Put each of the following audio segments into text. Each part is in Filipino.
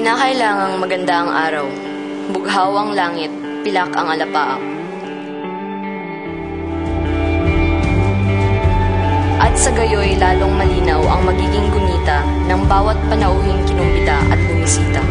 Kinakailangang maganda ang araw, bughaw ang langit, pilak ang alapaap. At sa gayoy lalong malinaw ang magiging gunita ng bawat panauhing kinumbita at bumisita.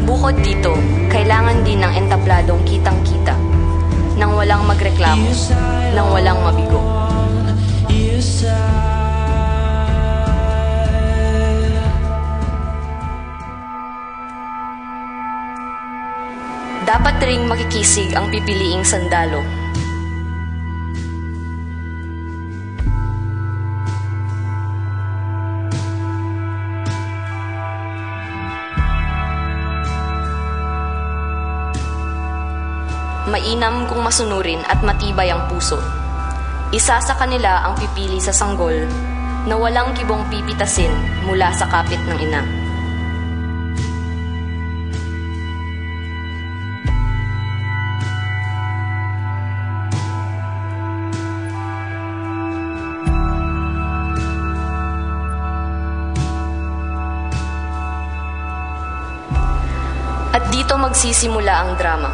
Bukod dito, kailangan din ng entabladong kitang-kita, nang walang magreklamo, nang walang mabigo. Dapat ring makikisig ang pipiliing sandalo. Mainam kung masunurin at matibay ang puso. Isa sa kanila ang pipili sa sanggol na walang kibong pipitasin mula sa kapit ng ina. At dito magsisimula ang drama.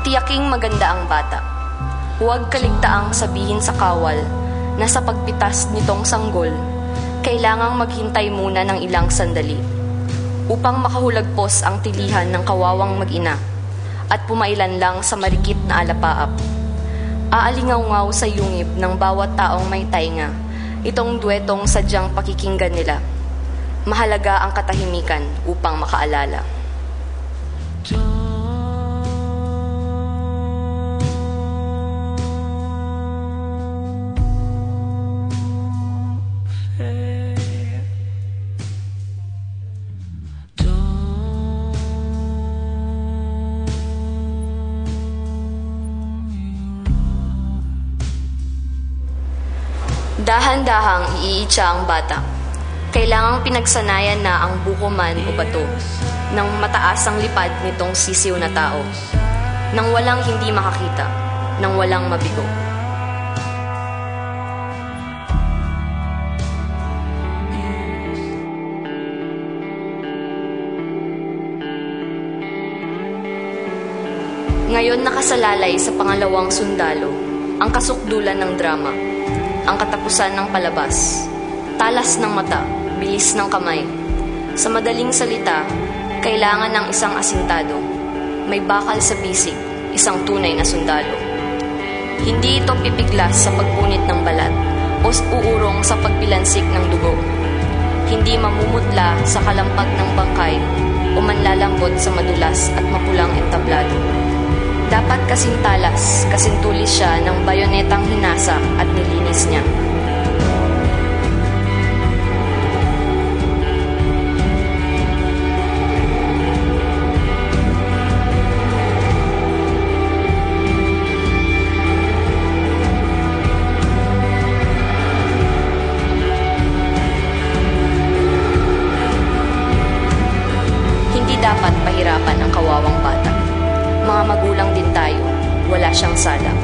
Tiyaking maganda ang bata. Huwag kaligtaang sabihin sa kawal na sa pagpitas nitong sanggol, kailangang maghintay muna ng ilang sandali upang makahulagpos ang tilihan ng kawawang mag-ina at pumailan lang sa marikit na alapaap. Aalingaw-ngaw sa yungib ng bawat taong may tainga itong duetong sadyang pakikinggan nila. Mahalaga ang katahimikan upang makaalala. Dahan-dahang iiitsa ang bata. Kailangang pinagsanayan na ang buko man o bato ng mataas ang lipad nitong sisiw na tao, nang walang hindi makakita, nang walang mabigo. Ngayon nakasalalay sa pangalawang sundalo ang kasukdulan ng drama, ang katapusan ng palabas, talas ng mata, bilis ng kamay. Sa madaling salita, kailangan ng isang asintado, may bakal sa bisig, isang tunay na sundalo. Hindi ito pipiglas sa pagpunit ng balat o uurong sa pagbilansik ng dugo. Hindi mamumutla sa kalampag ng bangkay o manlalambot sa madulas at mapulang entablado. Dapat kasing talas, kasing tulis siya ng bayonetang hinasa at nilinis niya. Hindi dapat pahirapan ang kawawang bata. Mga magulang din tayo, wala siyang sala.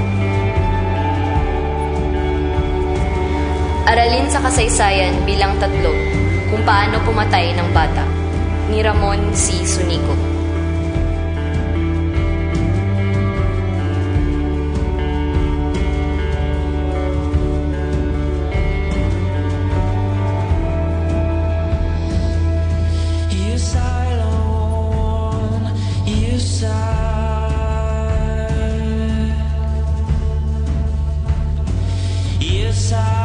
Aralin sa kasaysayan bilang 3 kung paano pumatay ng bata, ni Ramon C. Sunico. Yes, I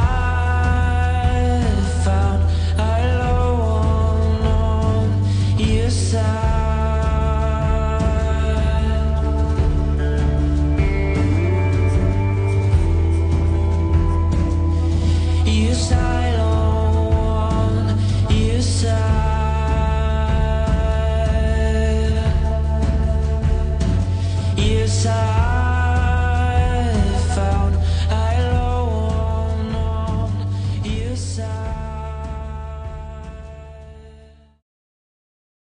'cause I don't want you sad. You sad.